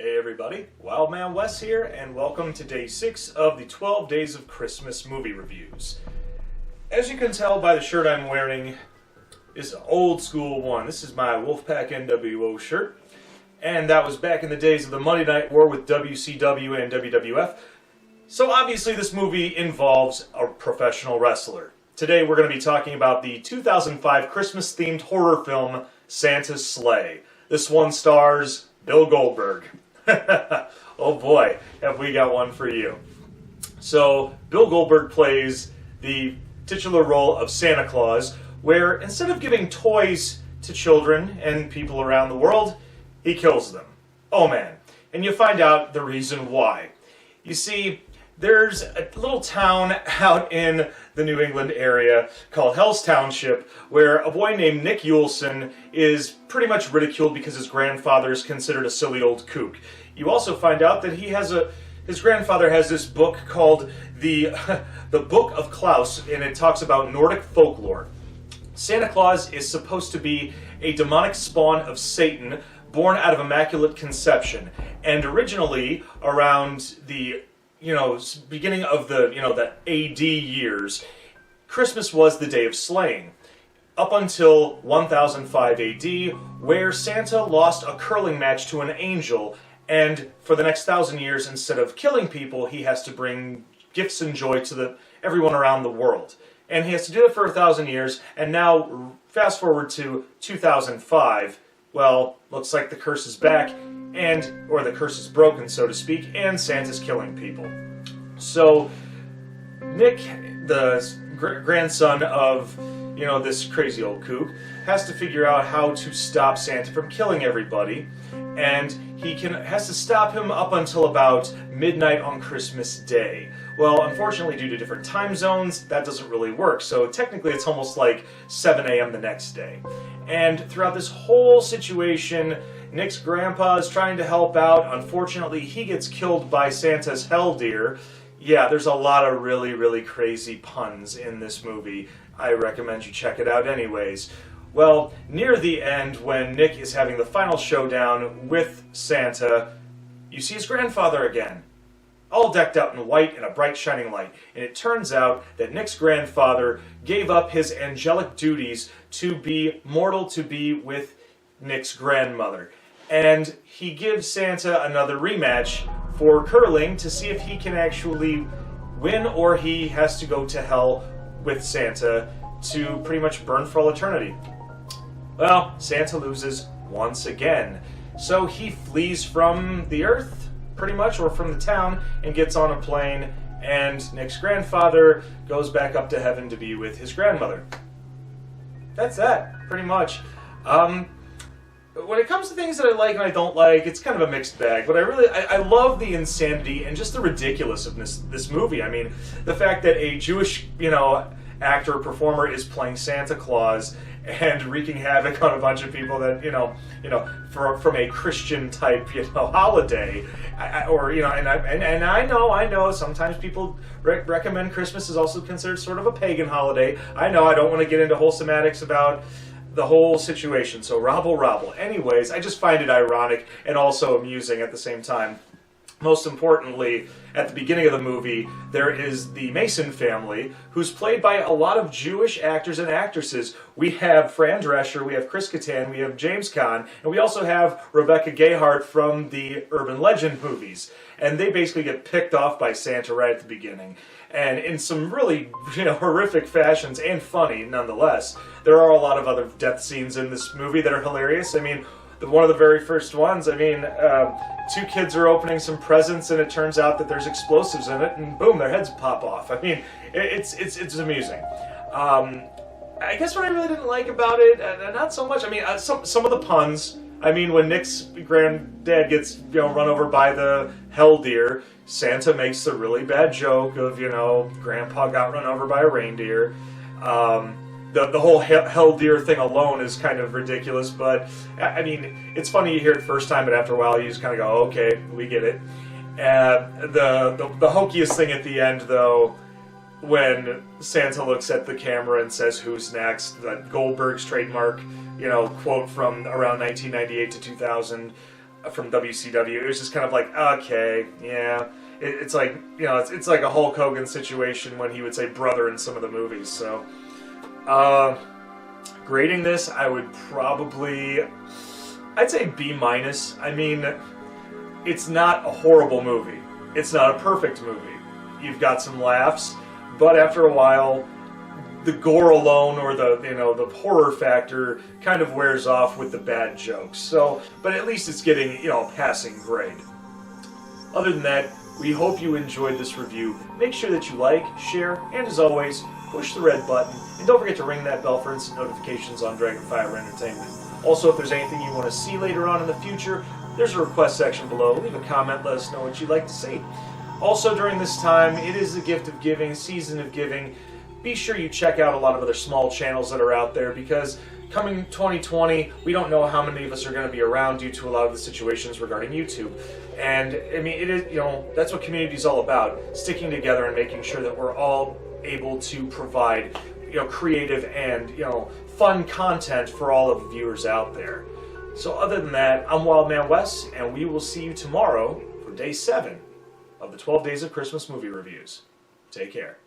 Hey everybody, Wildman Wes here, and welcome to day 6 of the 12 Days of Christmas movie reviews. As you can tell by the shirt I'm wearing, is an old school one. This is my Wolfpack NWO shirt, and that was back in the days of the Monday Night War with WCW and WWF. So obviously this movie involves a professional wrestler. Today we're going to be talking about the 2005 Christmas-themed horror film, Santa's Sleigh. This one stars Bill Goldberg. Oh boy, have we got one for you. So, Bill Goldberg plays the titular role of Santa Claus, where instead of giving toys to children and people around the world, he kills them. Oh man. And you find out the reason why. You see, there's a little town out in the New England area called Hell's Township where a boy named Nick Ulson is pretty much ridiculed because his grandfather is considered a silly old kook. You also find out that his grandfather has this book called the Book of Klaus, and it talks about Nordic folklore. Santa Claus is supposed to be a demonic spawn of Satan born out of Immaculate Conception, and originally around the beginning of the AD years, Christmas was the day of slaying. Up until 1005 AD, where Santa lost a curling match to an angel, and for the next 1,000 years, instead of killing people, he has to bring gifts and joy to everyone around the world. And he has to do it for 1,000 years, and now, fast forward to 2005, well, looks like the curse is back, or the curse is broken, so to speak, and Santa's killing people. So, Nick, the grandson of, this crazy old kook, has to figure out how to stop Santa from killing everybody, and has to stop him up until about midnight on Christmas Day. Well, unfortunately, due to different time zones, that doesn't really work, so technically it's almost like 7 a.m. the next day. And throughout this whole situation, Nick's grandpa is trying to help out. Unfortunately, he gets killed by Santa's hell deer. Yeah, there's a lot of really, really crazy puns in this movie. I recommend you check it out anyways. Well, near the end, when Nick is having the final showdown with Santa, you see his grandfather again, all decked out in white in a bright shining light. And it turns out that Nick's grandfather gave up his angelic duties to be mortal, to be with Nick's grandmother. And he gives Santa another rematch for curling to see if he can actually win, or he has to go to hell with Santa to pretty much burn for all eternity. Well, Santa loses once again. So he flees from the earth, pretty much, or from the town, and gets on a plane, and Nick's grandfather goes back up to heaven to be with his grandmother. That's that, pretty much. When it comes to things that I like and I don't like, it's kind of a mixed bag. But I love the insanity and just the ridiculousness of this movie. I mean, the fact that a Jewish, actor, performer is playing Santa Claus and wreaking havoc on a bunch of people that, from a Christian type, holiday, and I know sometimes people recommend Christmas is also considered sort of a pagan holiday. I know I don't want to get into whole semantics about the whole situation, so rabble. Anyways, I just find it ironic and also amusing at the same time. Most importantly, at the beginning of the movie, there is the Mason family, who's played by a lot of Jewish actors and actresses. We have Fran Drescher, we have Chris Kattan, we have James Caan, and we also have Rebecca Gayheart from the Urban Legend movies. And they basically get picked off by Santa right at the beginning. And in some really, horrific fashions, and funny nonetheless. There are a lot of other death scenes in this movie that are hilarious. I mean, one of the very first ones, two kids are opening some presents and it turns out that there's explosives in it and boom, their heads pop off. I mean, it's amusing. I guess what I really didn't like about it, not so much, some of the puns. When Nick's granddad gets, run over by the hell deer, Santa makes the really bad joke of, Grandpa got run over by a reindeer. The whole hell deer thing alone is kind of ridiculous, but, it's funny you hear it first time, but after a while you just kind of go, okay, we get it. The hokiest thing at the end, though, when Santa looks at the camera and says, "Who's next?" That Goldberg's trademark, quote from around 1998 to 2000. from WCW. It was just kind of like, okay, yeah. It's like, you know, it's like a Hulk Hogan situation when he would say brother in some of the movies. So, grading this, I would probably, I'd say B-. I mean, it's not a horrible movie. It's not a perfect movie. You've got some laughs, but after a while, the gore alone, or the horror factor, kind of wears off with the bad jokes. So, but at least it's getting, a passing grade. Other than that, we hope you enjoyed this review. Make sure that you like, share, and as always, push the red button, and don't forget to ring that bell for instant notifications on Dragonfire Entertainment. Also, if there's anything you want to see later on in the future, there's a request section below. Leave a comment, let us know what you'd like to see. Also, during this time, it is the gift of giving, season of giving. Be sure you check out a lot of other small channels that are out there, because coming 2020, we don't know how many of us are going to be around due to a lot of the situations regarding YouTube. And I mean, it is, that's what community is all about, sticking together and making sure that we're all able to provide, creative and, fun content for all of the viewers out there. So other than that, I'm Wildman Wes, and we will see you tomorrow for day 7 of the 12 Days of Christmas movie reviews. Take care.